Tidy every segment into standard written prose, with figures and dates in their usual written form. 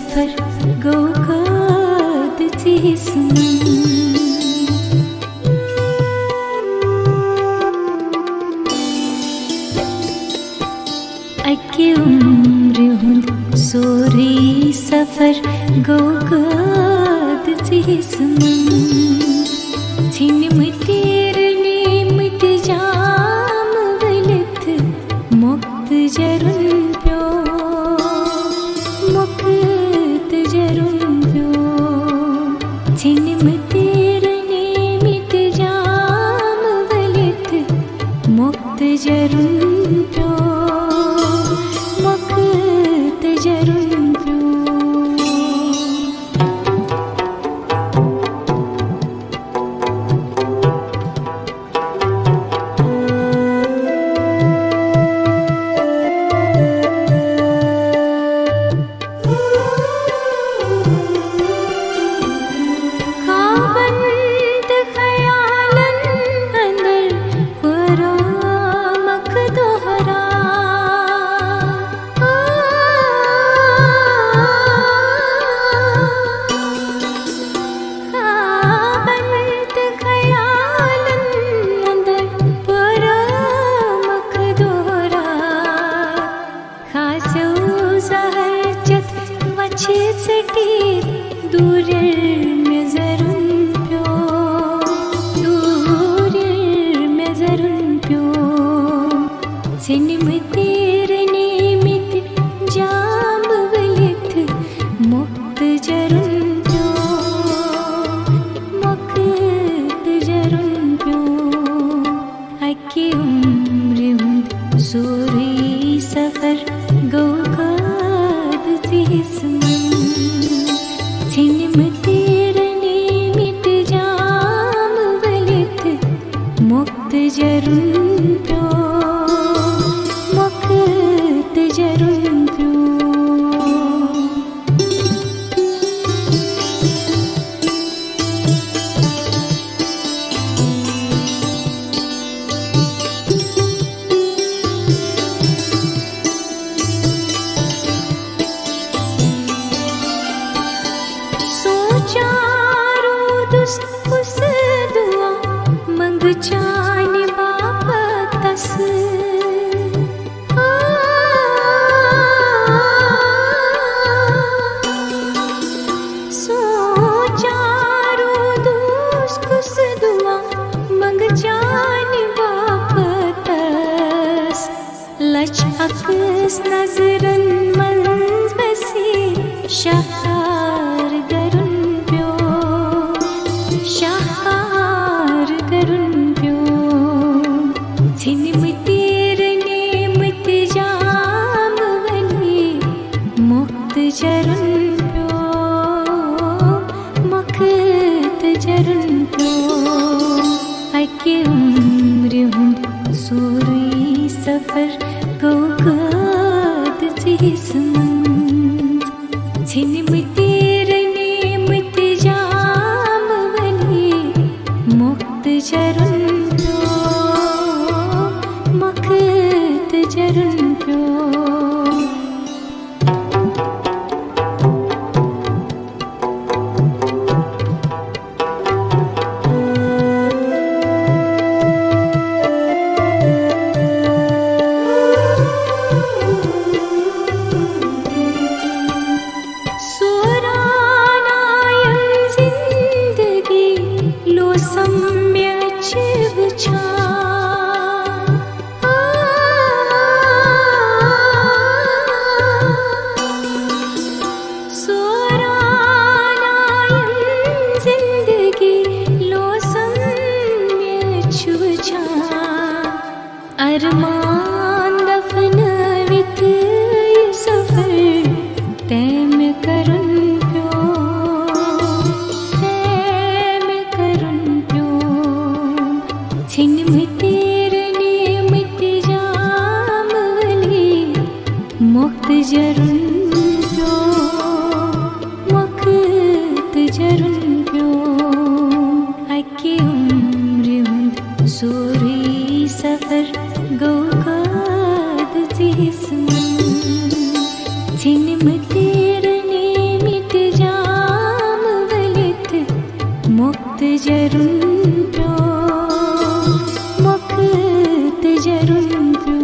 सफर गोकाद जिस्म अक्के उम्र हुंद सोरी सफर गोकाद जिस्म छिन तेरने मिट जाम वलित मुक्त जरुन प्यो मुक्त जरुन प्यो छिन तेरने मिट जाम वलित मुक्त जरुन प्यो मुक्त जरुन प्यो सम्य मुक्त जरुन प्यो मुक्त जरुन प्यो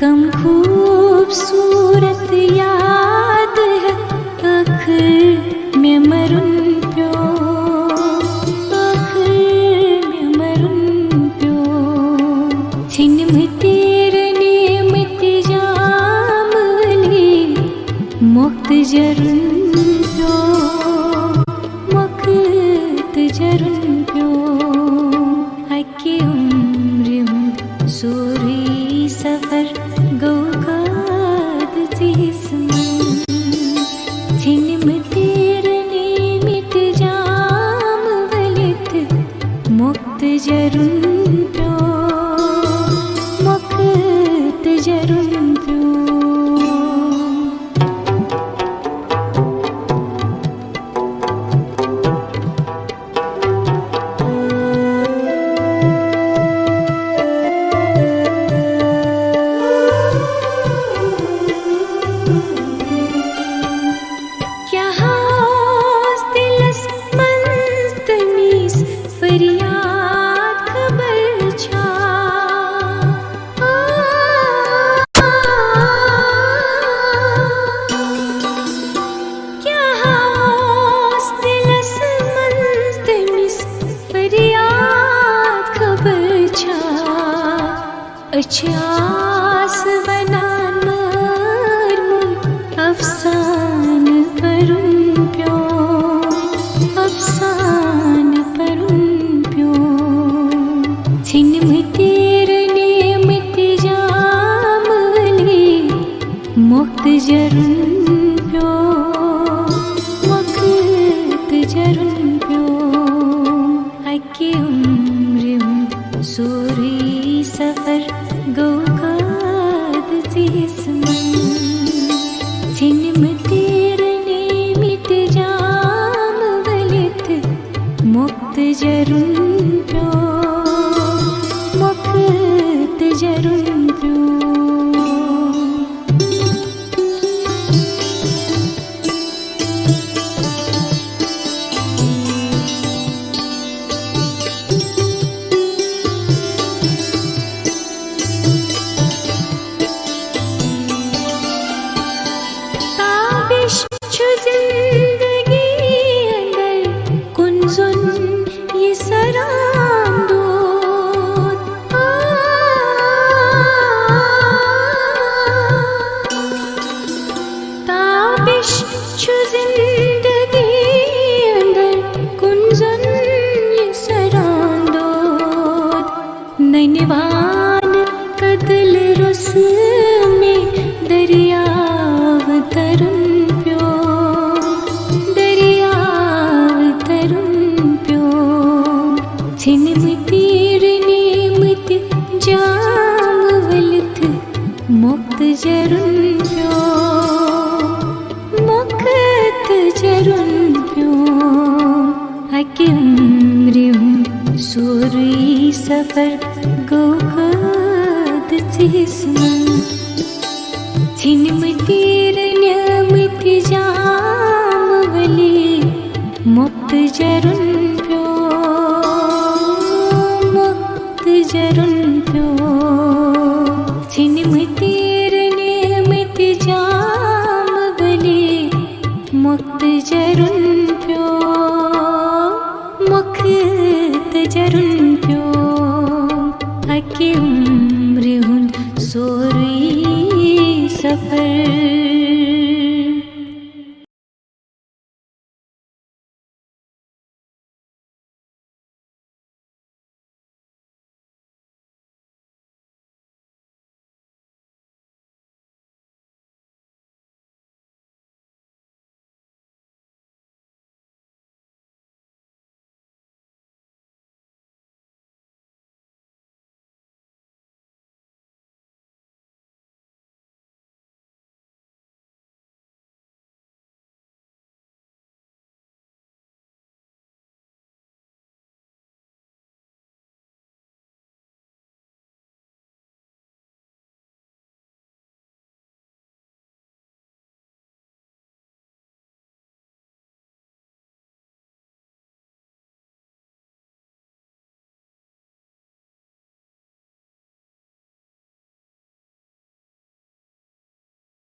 कम खूबसूरत याद है आखिर में मरुन प्यो आखिर में मरुन प्यो छिन तेरे नियमित जामली मुक्त जरुन प्यो मुक्त जरुन प्यो आके उम्र सूरी सफर मुक्त जरुन प्यो मुक्त जरुन प्यो आस बनान अफसान परुन प्यो अफसान परुन प्यो छिन तेरे नियमित जामली मुक्त जरुन प्यो मुक्त जरुन प्यो आके उम्र सूरी सफर गौकाद छिन तेरे नियमित जाम वलित मुक्त जरुन प्यो मुक्त जरुन प्यो जिंदगी अंदर कुंजुन ये सरांदो ताबिश छु जिंदगी अंदर कुंजुन ये सरांदो नैनवान कदल रुस में दरियाव तरुन छिन तेरे नियमित जाम वलित मुक्त जरुन प्यो मुक्त जरुन प्यो आके उम्र सूरी सफर गौकाद छिन तेरे नियमित जाम वली मुक्त जरुन प्यो मुक्त जरुन